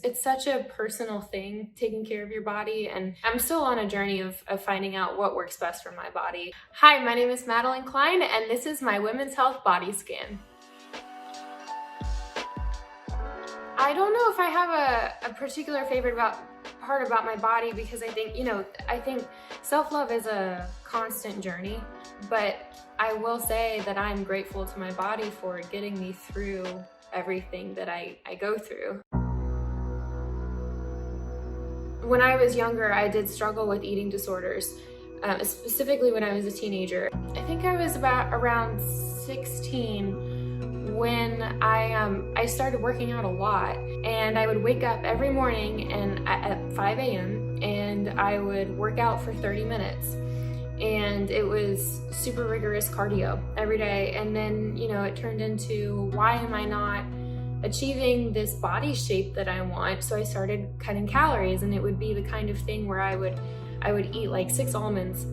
it's such a personal thing, taking care of your body, and I'm still on a journey of finding out what works best for my body. Hi, my name is Madelyn Cline, and this is my Women's Health Body Scan. I don't know if I have a particular favorite part about my body, because I think self-love is a constant journey, but I will say that I'm grateful to my body for getting me through everything that I go through. When I was younger, I did struggle with eating disorders, specifically when I was a teenager. I think I was around 16 when I started working out a lot, and I would wake up every morning at 5 a.m. and I would work out for 30 minutes. And it was super rigorous cardio every day. And then, it turned into, why am I not achieving this body shape that I want? So I started cutting calories, and it would be the kind of thing where I would eat like 6 almonds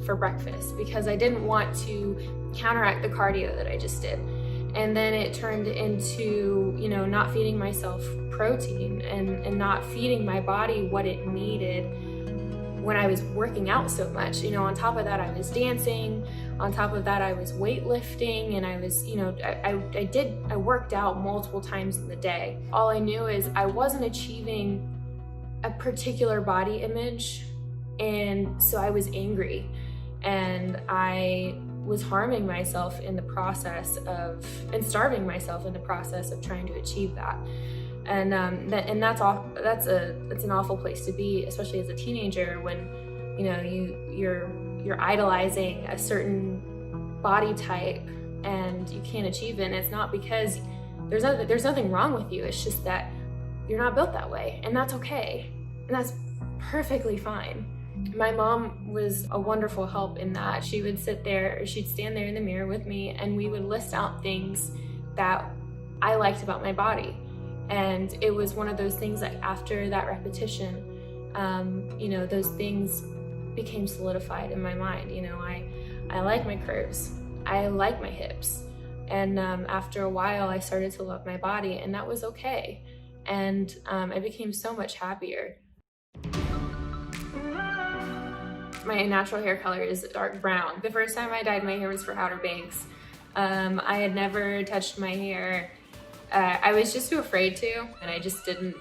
for breakfast, because I didn't want to counteract the cardio that I just did. And then it turned into, not feeding myself protein and not feeding my body what it needed when I was working out so much. On top of that, I was dancing. On top of that, I was weightlifting, and I was, I worked out multiple times in the day. All I knew is I wasn't achieving a particular body image, and so I was angry, and I was harming myself in the process and starving myself in the process of trying to achieve that. And that's an awful place to be, especially as a teenager, when you're idolizing a certain body type and you can't achieve it. And it's not because there's nothing wrong with you. It's just that you're not built that way, and that's okay, and that's perfectly fine. My mom was a wonderful help in that. She'd stand there in the mirror with me, and we would list out things that I liked about my body. And it was one of those things that after that repetition, those things became solidified in my mind. I like my curves, I like my hips. And after a while, I started to love my body, and that was okay. And I became so much happier. My natural hair color is dark brown. The first time I dyed my hair was for Outer Banks. I had never touched my hair. I was just too afraid to, and I just didn't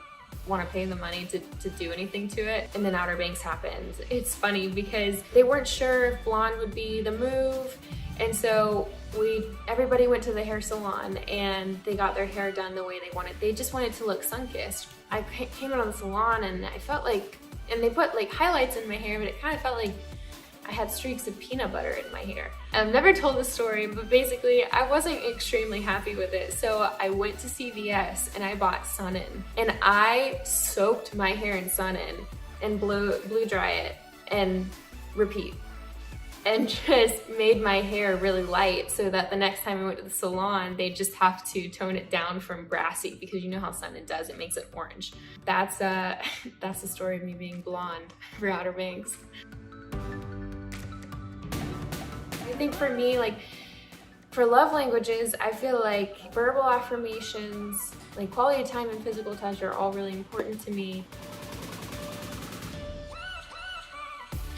want to pay the money to do anything to it. And then Outer Banks happened. It's funny because they weren't sure if blonde would be the move. And so everybody went to the hair salon, and they got their hair done the way they wanted. They just wanted to look sun-kissed. I came out of the salon, and I felt like, and they put like highlights in my hair, but it kind of felt like I had streaks of peanut butter in my hair. I've never told this story, but basically I wasn't extremely happy with it. So I went to CVS and I bought Sun-In, and I soaked my hair in Sun-In and blow dry it and repeat, and just made my hair really light so that the next time I went to the salon, they just have to tone it down from brassy, because you know how Sun-In does, it makes it orange. That's the story of me being blonde for Outer Banks. I think for me, like for love languages, I feel like verbal affirmations, like quality time and physical touch are all really important to me.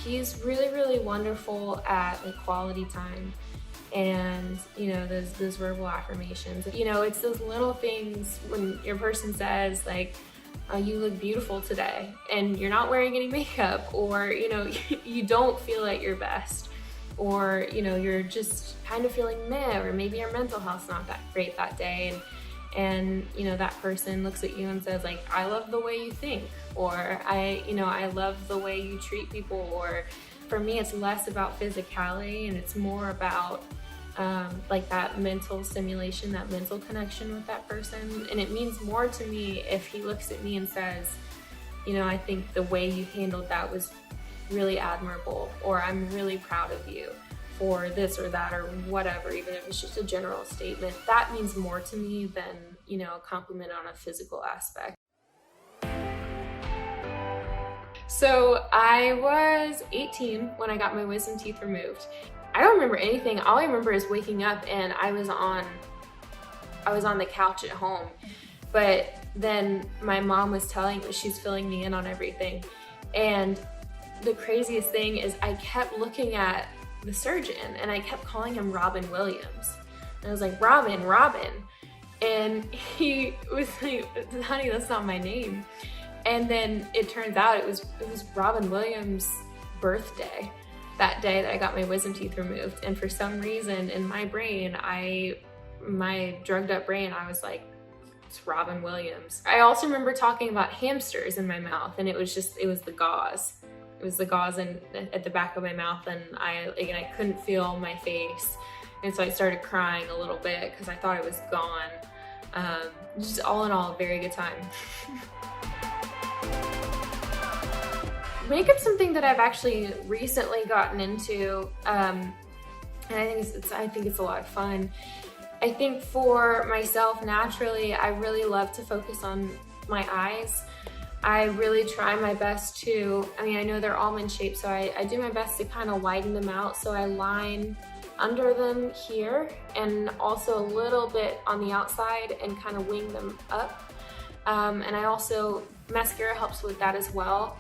He's really, really wonderful at like quality time and, those verbal affirmations. It's those little things when your person says like, oh, you look beautiful today, and you're not wearing any makeup, or, you don't feel at your best, or, you're just kind of feeling meh, or maybe your mental health's not that great that day. And that person looks at you and says like, I love the way you think, or I love the way you treat people. Or for me, it's less about physicality, and it's more about like that mental stimulation, that mental connection with that person. And it means more to me if he looks at me and says, I think the way you handled that was really admirable, or I'm really proud of you for this or that or whatever, even if it's just a general statement. That means more to me than, a compliment on a physical aspect. So I was 18 when I got my wisdom teeth removed. I don't remember anything. All I remember is waking up and I was on the couch at home. But then my mom was telling me, she's filling me in on everything. And the craziest thing is I kept looking at the surgeon and I kept calling him Robin Williams. And I was like, Robin, Robin. And he was like, honey, that's not my name. And then it turns out it was Robin Williams' birthday, that day that I got my wisdom teeth removed. And for some reason in my brain, my drugged up brain, I was like, it's Robin Williams. I also remember talking about hamsters in my mouth, and it was the gauze. It was the gauze at the back of my mouth, and I couldn't feel my face. And so I started crying a little bit because I thought it was gone. Just all in all, a very good time. Makeup's something that I've actually recently gotten into, and I think it's a lot of fun. I think for myself, naturally, I really love to focus on my eyes. I really try my best to, I know they're almond shaped, so I do my best to kind of widen them out. So I line under them here and also a little bit on the outside and kind of wing them up. And I also, mascara helps with that as well.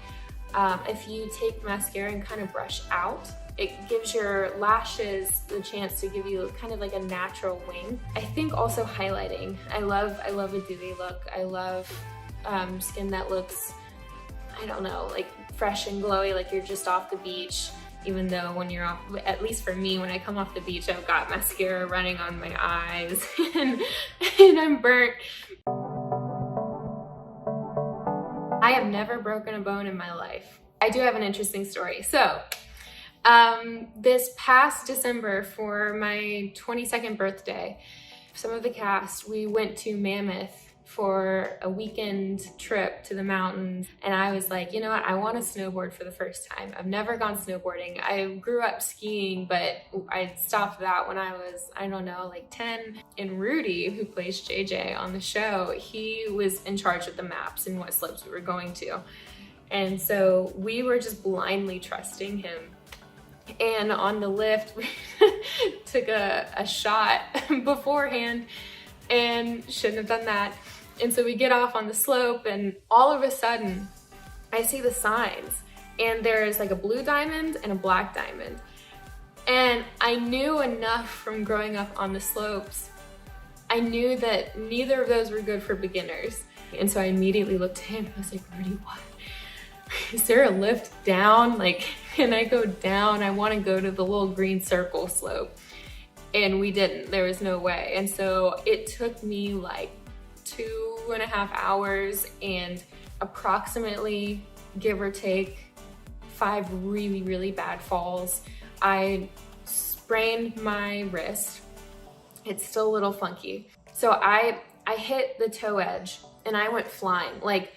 If you take mascara and kind of brush out, it gives your lashes the chance to give you kind of like a natural wing. I think also highlighting. I love a dewy look. I love skin that looks, I don't know, like fresh and glowy, like you're just off the beach. Even though when you're off, at least for me, when I come off the beach, I've got mascara running on my eyes and I'm burnt. I have never broken a bone in my life. I do have an interesting story. So, this past December for my 22nd birthday, some of the cast, we went to Mammoth for a weekend trip to the mountains. And I was like, you know what? I want to snowboard for the first time. I've never gone snowboarding. I grew up skiing, but I stopped that when I was, I don't know, like 10. And Rudy, who plays JJ on the show, he was in charge of the maps and what slopes we were going to. And so we were just blindly trusting him. And on the lift, we took a shot beforehand and shouldn't have done that. And so we get off on the slope and all of a sudden I see the signs and there's like a blue diamond and a black diamond. And I knew enough from growing up on the slopes. I knew that neither of those were good for beginners. And so I immediately looked at him. I was like, Rudy, what? Is there a lift down? Like, can I go down? I want to go to the little green circle slope. And we didn't. There was no way. And so it took me like 2.5 hours and approximately, give or take, 5 really, really bad falls. I sprained my wrist. It's still a little funky. So I hit the toe edge and I went flying, like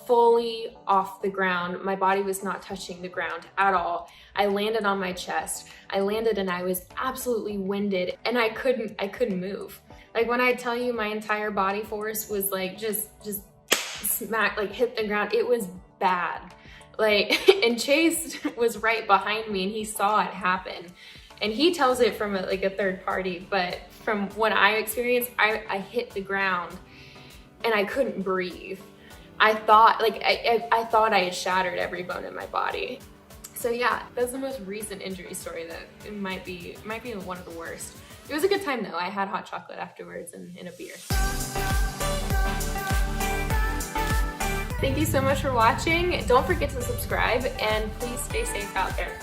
fully off the ground. My body was not touching the ground at all. I landed on my chest. I landed and I was absolutely winded and I couldn't move. Like when I tell you my entire body force was like just smack, like hit the ground, it was bad. Like, and Chase was right behind me and he saw it happen. And he tells it from a third party, but from what I experienced, I hit the ground and I couldn't breathe. I thought I had shattered every bone in my body. So yeah, that's the most recent injury story that it might be one of the worst. It was a good time though. I had hot chocolate afterwards and a beer. Thank you so much for watching. Don't forget to subscribe and please stay safe out there.